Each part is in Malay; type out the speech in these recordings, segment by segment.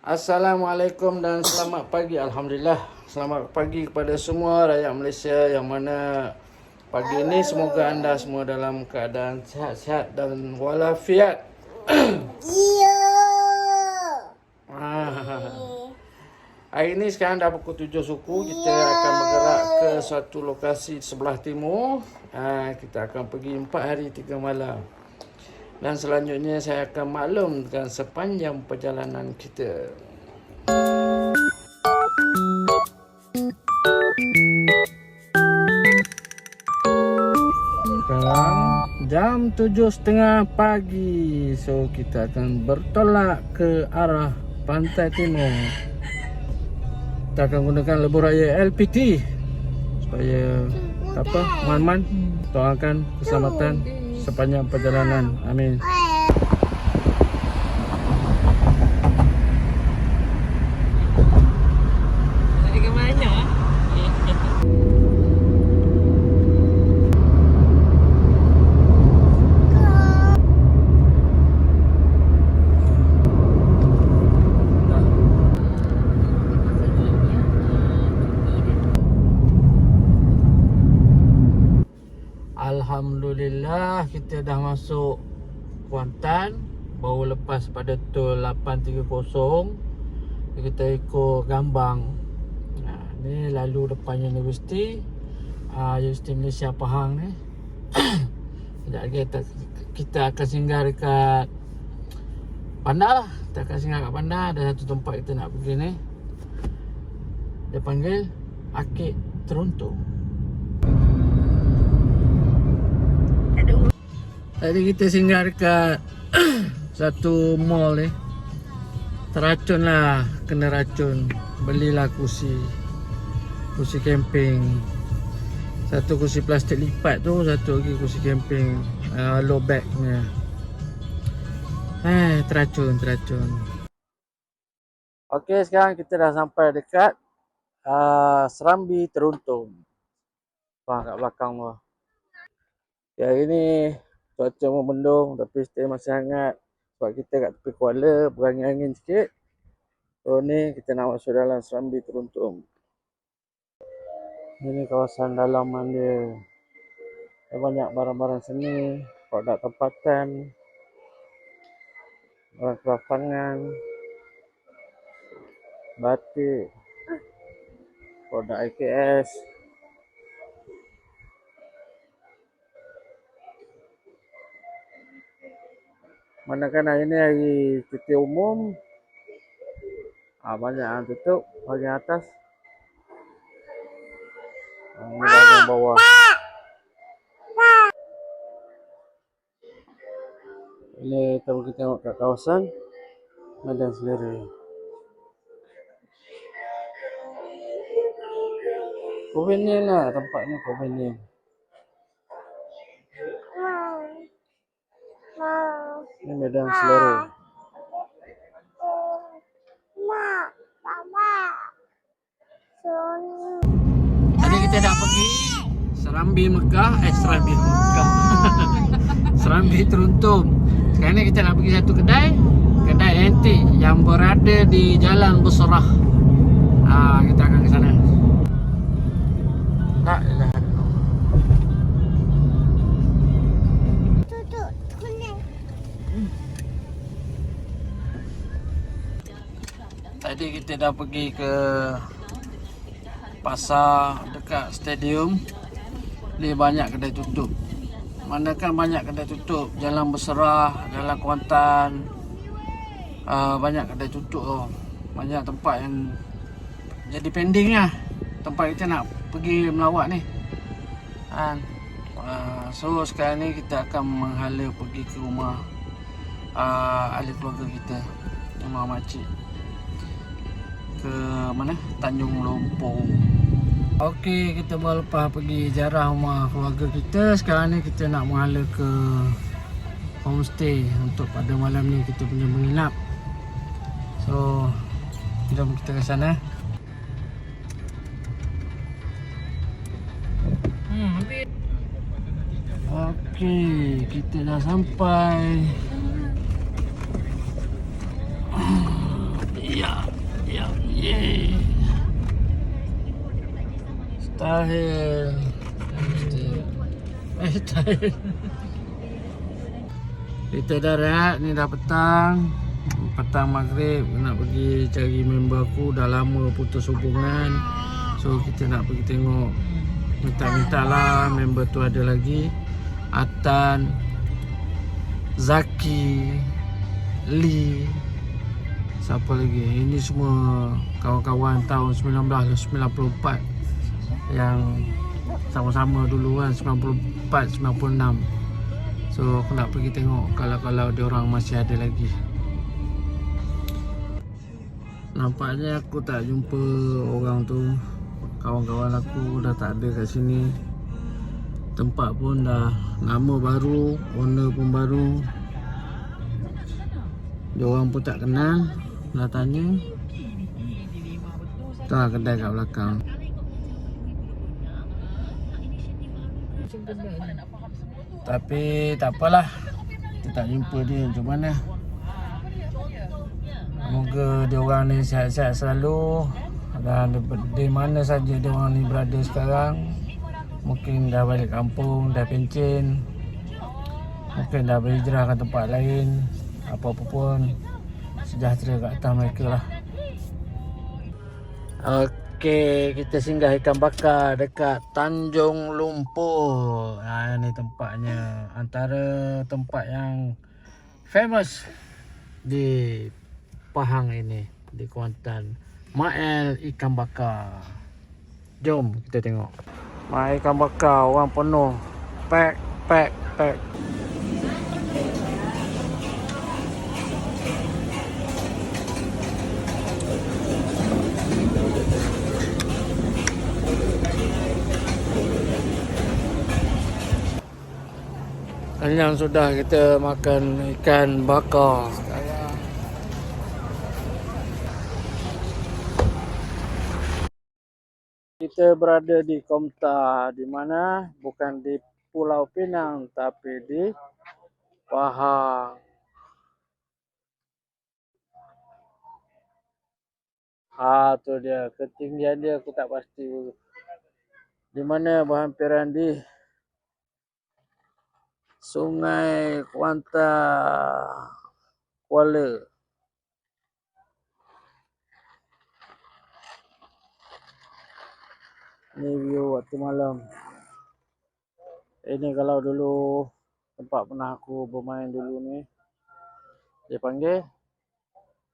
Assalamualaikum dan selamat pagi. Alhamdulillah, selamat pagi kepada semua rakyat Malaysia yang mana pagi ini semoga anda semua dalam keadaan sihat-sihat dan walafiat. Iya. Hari ini sekarang dah pukul 7 suku. Kita akan bergerak ke suatu lokasi sebelah timur. Kita akan pergi 4 hari 3 malam. Dan selanjutnya saya akan maklumkan sepanjang perjalanan kita. Sekarang jam 7.30 pagi. So kita akan bertolak ke arah pantai timur. Kita akan gunakan lebuh raya LPT supaya Man-Man doakan keselamatan sepanjang perjalanan. Amin. Dari ke mana? Alhamdulillah, kita dah masuk Kuantan. Baru lepas pada tol 830. Kita ikut Gambang. Ni lalu depannya Universiti Universiti Malaysia Pahang ni. Sekejap lagi kita akan singgah dekat bandar lah. Kita akan singgah kat bandar. Ada satu tempat kita nak pergi ni. Dia panggil Arkid Teruntung. Tadi kita singgah dekat satu mall ni. Teracun lah, kena racun. Belilah kursi camping. Satu kursi plastik lipat tu, satu lagi kursi camping low back punya. Teracun. Okey, sekarang kita dah sampai dekat Serambi Teruntung. Kat belakang tu. Ya, hari ni cuaca memendung tapi still masih hangat sebab kita kat tepi kuala, berangin-angin sikit. So ni kita nak masuk dalam Serambi Teruntung. Ini kawasan dalaman dia. Ada banyak barang-barang seni, produk tempatan, barang kraftangan, batik, produk IKS. Manakan hari ni hari cuti umum, banyak yang tutup bahagian atas, ini bahagian bawah. Ini kita pergi tengok kat kawasan Medan Selera. Convenient lah tempatnya, convenient. Ini Medan Selera. Tadi kita dah pergi Serambi Mekah, Serambi Teruntung. Sekarang ni kita nak pergi satu kedai antik yang berada di Jalan Besarah. Kita akan ke sana. Tadi kita dah pergi ke pasar dekat stadium. Ni banyak kedai tutup. Manakan banyak kedai tutup. Jalan Berserah, Jalan Kuantan, banyak kedai tutup. Banyak tempat yang jadi pending lah. Tempat kita nak pergi melawat ni. So sekarang ni kita akan menghala pergi ke rumah ahli keluarga kita, rumah makcik, ke mana? Tanjung Lompong. Okey, kita baru lepas pergi ziarah rumah keluarga kita. Sekarang ni kita nak menghala ke homestay untuk pada malam ni kita punya menginap. So jom kita ke sana. Okey, kita dah sampai. Ya. Ya, yeay. Mustahil. Mustahil. Kita dah rehat, ni dah petang. Petang maghrib nak pergi cari member aku. Dah lama putus hubungan. So kita nak pergi tengok. Minta-minta lah member tu ada lagi. Atan, Zaki, Lee, siapa lagi? Ini semua kawan-kawan tahun 1994 yang sama-sama dulu kan, 94, 96. So aku nak pergi tengok kalau dia orang masih ada lagi. Nampaknya aku tak jumpa orang tu. Kawan-kawan aku dah tak ada kat sini. Tempat pun dah nama baru, owner pun baru. Diorang pun tak kenal. Dah tanya. Tu lah kedai kat belakang. Tapi tak apalah. Kita tak jumpa dia macam mana. Semoga diorang ni sihat-sihat selalu. Dan di mana saja diorang ni berada sekarang. Mungkin dah balik kampung, dah pencen. Mungkin dah berhijrah ke tempat lain. Apa-apa pun sejahtera kat atas mereka lah. Okey, kita singgah ikan bakar dekat Tanjung Lumpur. Ini tempatnya. Antara tempat yang famous di Pahang ini, di Kuantan. Mael ikan bakar. Jom kita tengok. Mael ikan bakar, orang penuh. Pack. Kenyang sudah kita makan ikan bakar. Kita berada di Komta, di mana bukan di Pulau Pinang tapi di Pahang. Tu dia, ketinggian dia aku tak pasti. Di mana berhampiran di Sungai Kuala. Ni view waktu malam. Ini kalau dulu tempat pernah aku bermain dulu ni. Dia panggil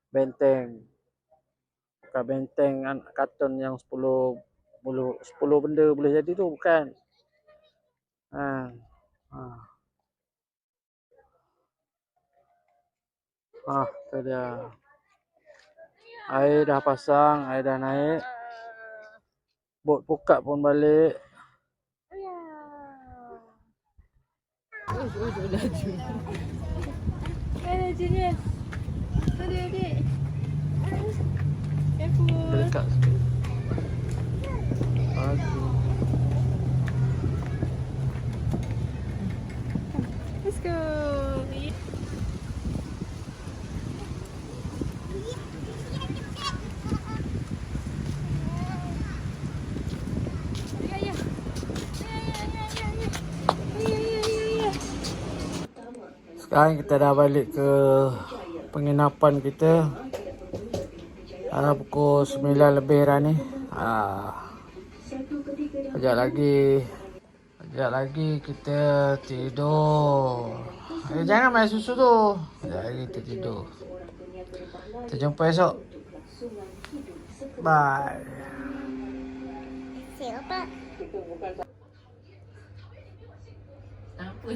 benteng. Bukan benteng kartun yang 10 benda boleh jadi tu, bukan. Tu dia. Air dah pasang, air dah naik. Bot pukat pun balik. Laju. Lajunya. Adik. Careful. Dekat sikit. Let's go. Sekarang kita dah balik ke penginapan kita. Pukul 9 lebih dah ni. Sekejap lagi kita tidur. Jangan main susu tu. Sekejap lagi kita tidur. Kita jumpa esok. Bye. Siapa? Apa?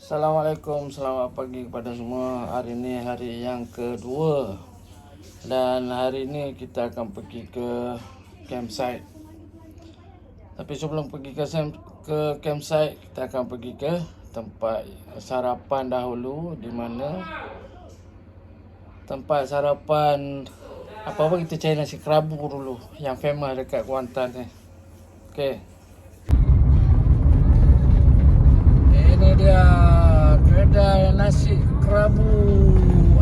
Assalamualaikum, selamat pagi kepada semua. Hari ini hari yang kedua. Dan hari ini kita akan pergi ke campsite. Tapi sebelum pergi ke campsite, kita akan pergi ke tempat sarapan dahulu. Di mana tempat sarapan apa-apa kita cari nasi kerabu dulu. Yang famous dekat Kuantan ni. Okey. Ini dia kedai nasi kerabu.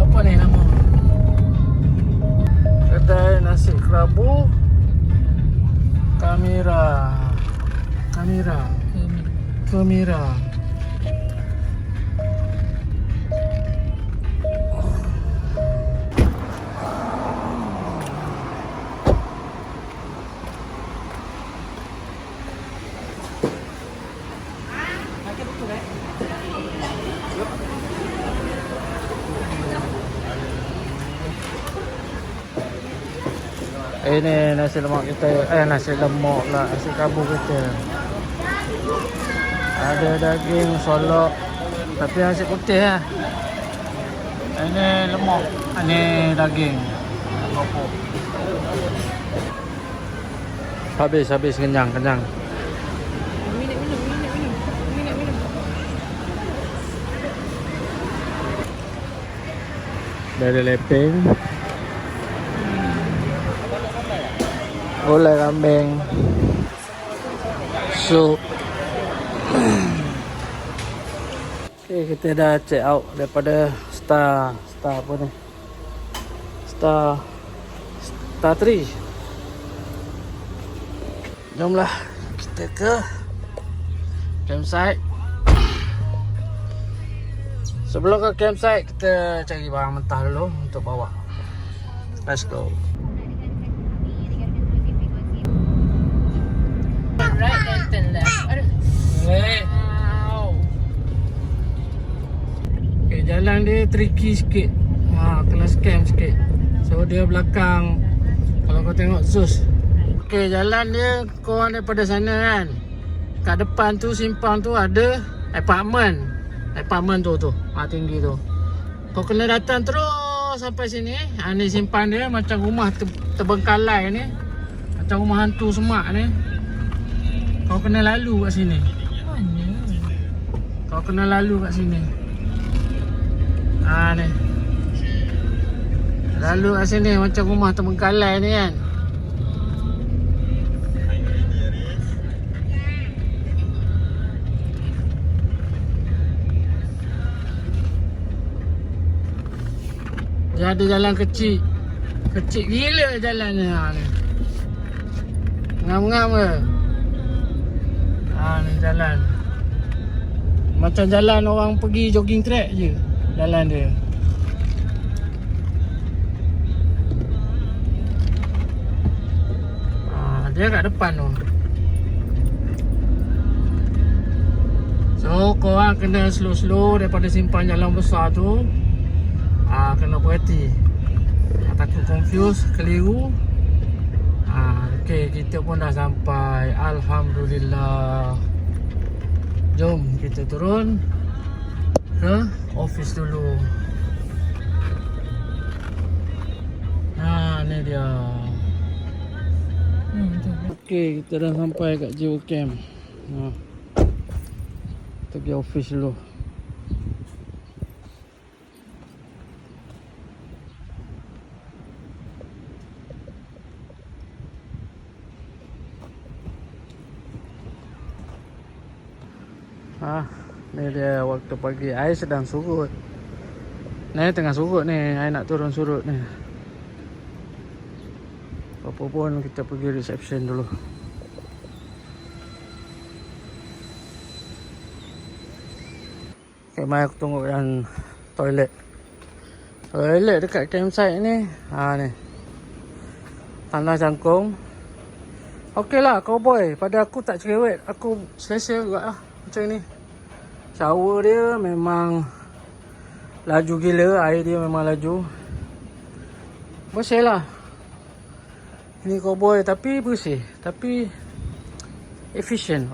Apa ni nama? Kedai nasi kerabu Kamira. Ini nasi lemak kita, nasi lemak lah, nasi kerabu kita. Ada daging solok, tapi nasi putih lah. Ini lemak, ini daging. Habis kenyang. Minum. Dari leping, gulai kambing, sup. Okay, kita dah check out daripada Star apa ni? Star 3. Jomlah kita ke campsite. Sebelum ke campsite, kita cari barang mentah dulu untuk bawa. Let's go. Right then turn left. Aduh. Wow. Okay, jalan dia tricky sikit. Kena scam sikit. So dia belakang. Kalau kau tengok Zeus. Okay, jalan dia korang daripada sana kan. Kat depan tu simpang tu ada apartment tu. Tinggi tu. Kau kena datang terus sampai sini. Ni simpang dia macam rumah terbengkalai ni. Macam rumah hantu semak ni. Kau kena lalu kat sini. Kau kena lalu kat sini. Ni. Lalu kat sini macam rumah terbengkalai ni kan. Dia ada jalan kecil. Kecil gila jalannya ni. Ngam-ngam ke? Ni jalan. Macam jalan orang pergi jogging track je. Jalan dia. Dia kat depan tu. So korang kena slow-slow daripada simpang jalan besar tu. Kena berhati. Takut confuse, keliru. Okay, kita pun dah sampai. Alhamdulillah. Jom kita turun ke office dulu. Ni dia. Okay, kita dah sampai kat Geo Camp. Kita pergi office dulu. Ni dia waktu pagi. Air sedang surut. Ni tengah surut ni. Air nak turun surut ni. Apa pun kita pergi reception dulu. Okay, mari aku tunggu yang toilet. Toilet dekat campsite ni. Ni. Tanah cangkung. Okey lah cowboy. Pada aku tak cerewet. Aku selesa juga lah. Macam ni. Shower dia memang laju gila. Air dia memang laju. Bersih lah. Ini cowboy tapi bersih. Tapi efficient.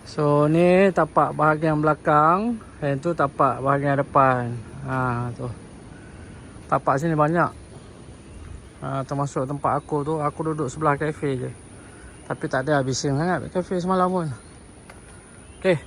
So ni tapak bahagian belakang. Dan tu tapak bahagian depan. Tu. Tapak sini banyak. Termasuk tempat aku tu. Aku duduk sebelah kafe je. Tapi tak ada habisin sangat kafe semalam pun. Okay.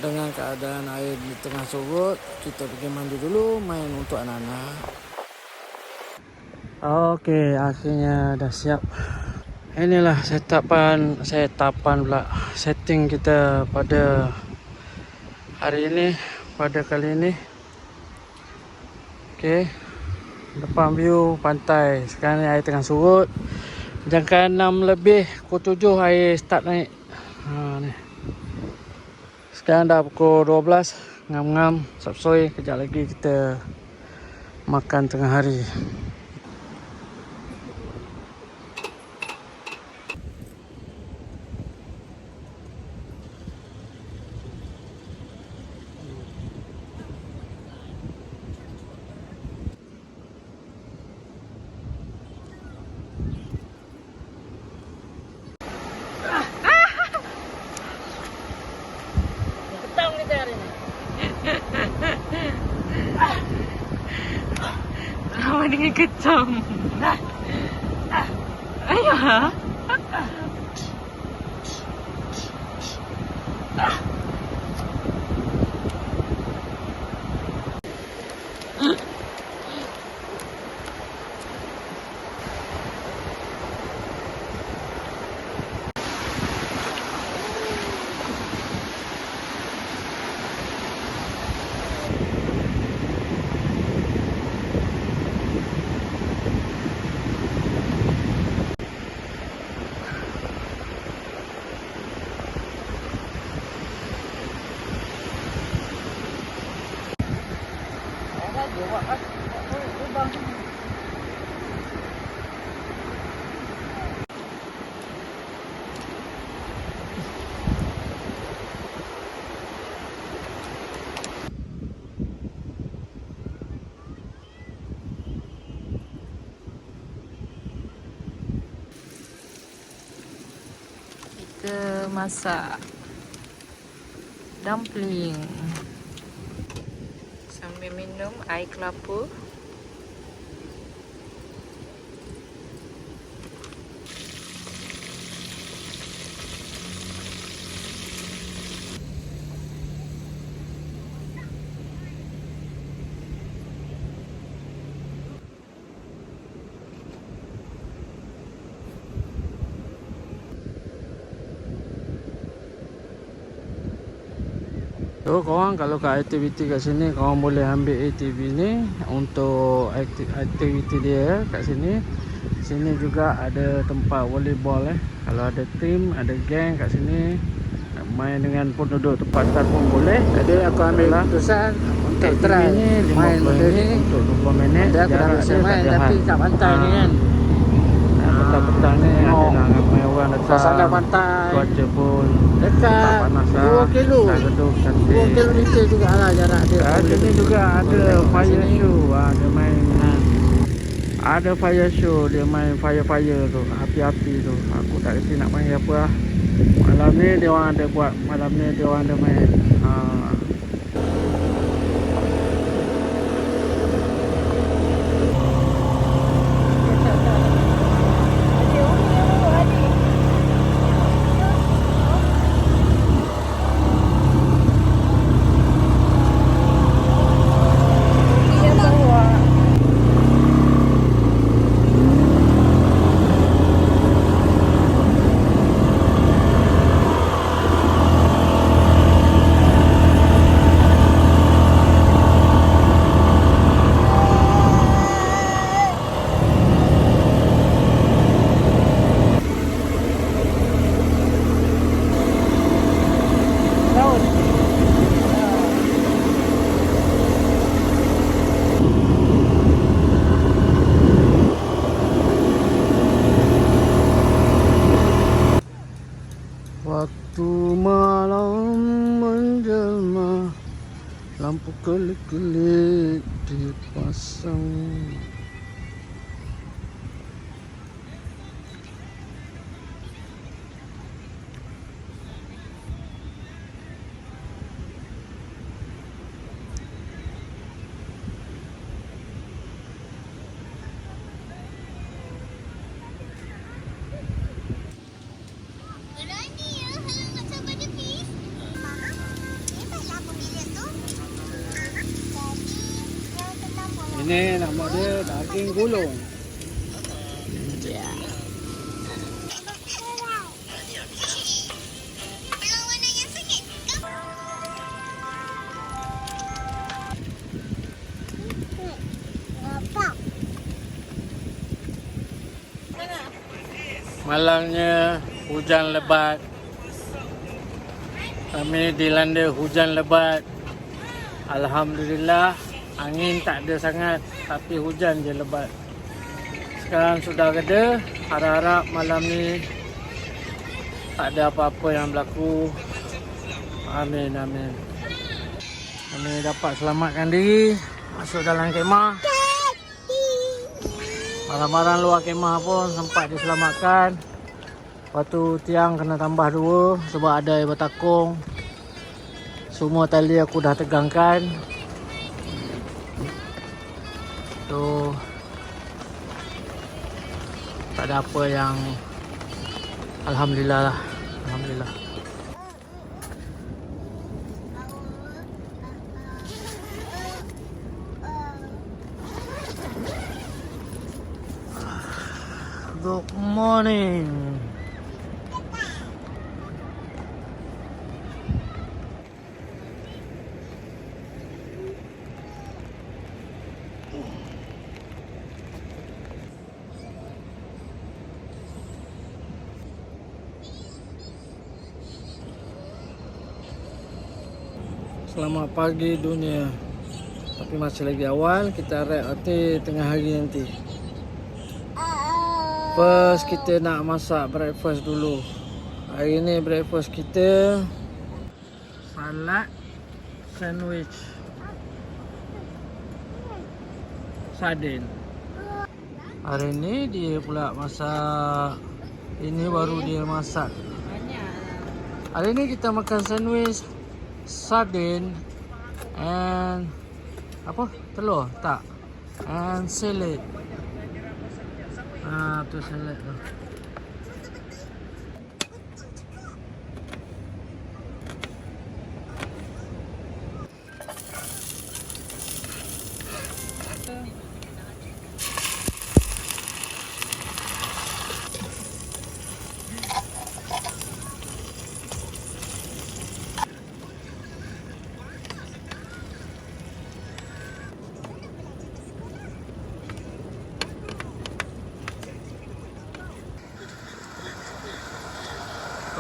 Dengan keadaan air di tengah surut, kita pergi mandi dulu, main untuk anak-anak. Okey, akhirnya dah siap. Inilah setapan pula setting kita pada hari ini, pada kali ini. Okey. Depan view pantai. Sekarang ni air tengah surut. Jangka 6 lebih, pukul 7 air start naik. Ni. Sekarang dah pukul 12. Ngam-ngam, sapsoi. Kejap lagi kita makan tengah hari. Petang kita hari ni. Sama dengan kecam. Ayah. Kita masak dumpling sambil minum air kelapa. So korang kalau kat aktiviti kat sini, korang boleh ambil ATV ni untuk aktiviti dia kat sini. Sini juga ada tempat volleyball Kalau ada team, ada geng kat sini, main dengan penduduk tempatan pun boleh. Jadi aku ambil keputusan untuk try main benda ni untuk 20 minit. Dia aku dah biasa main tapi kat pantai ni kan. Petang-petang ni ada nak ramai orang datang. Suasana pantai, cuaca pun dekat panas 2 kilo. 2 kilometer juga lah jarak dia. Sini juga ada fire show. Dia main ada fire show, dia main fire tu, api-api tu. Aku tak reti nak main apa lah. Malam ni dia orang ada buat, malam ni dia orang ada main. Waktu malam menjelma, lampu kelip-kelip dipasang. Ini nama dia daging gulung. Malangnya hujan lebat. Kami dilanda hujan lebat. Alhamdulillah, angin tak ada sangat, tapi hujan je lebat. Sekarang sudah reda. Harap-harap malam ni tak ada apa-apa yang berlaku. Amin, amin. Kami dapat selamatkan diri masuk dalam kemah. Barang-barang luar kemah pun sempat diselamatkan. Lepas tu tiang kena tambah 2 sebab ada air bertakung. Semua tali aku dah tegangkan. Tu tak ada apa yang, alhamdulillah lah. Alhamdulillah. Good morning. Selamat pagi dunia. Tapi masih lagi awal, kita harap nanti tengah hari nanti. First kita nak masak breakfast dulu. Hari ni breakfast kita salad, sandwich, sardin. Hari ni dia pula masak. Ini baru dia masak. Hari ni kita makan sandwich, sardin and apa? Telur? Tak. And salad. Tu salad tu.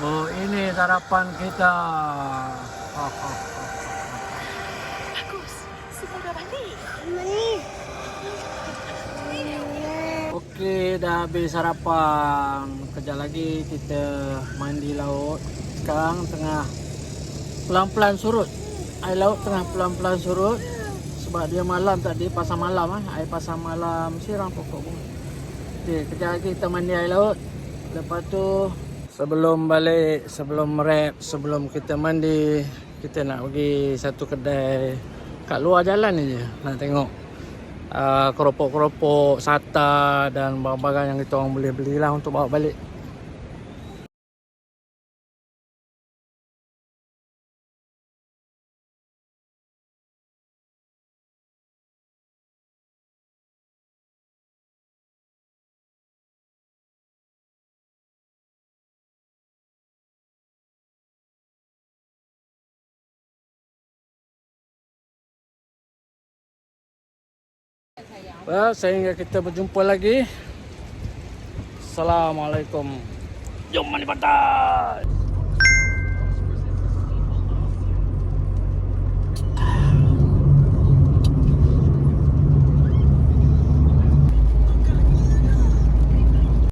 Oh, ini sarapan kita. Bagus. Semua dah balik. Okey, dah habis sarapan. Kejap lagi kita mandi laut. Sekarang tengah pelan-pelan surut. Air laut tengah pelan-pelan surut. Sebab dia malam tadi, pasang malam. Air pasang malam siram pokok bunga. Okey, kejap lagi kita mandi air laut. Lepas tu sebelum balik, sebelum wrap, sebelum kita mandi, kita nak pergi satu kedai kat luar jalan ni je. Nak tengok keropok-keropok, sata dan barang-barang yang kita orang boleh belilah untuk bawa balik. Sehingga kita berjumpa lagi. Assalamualaikum. Jom mandi pantai.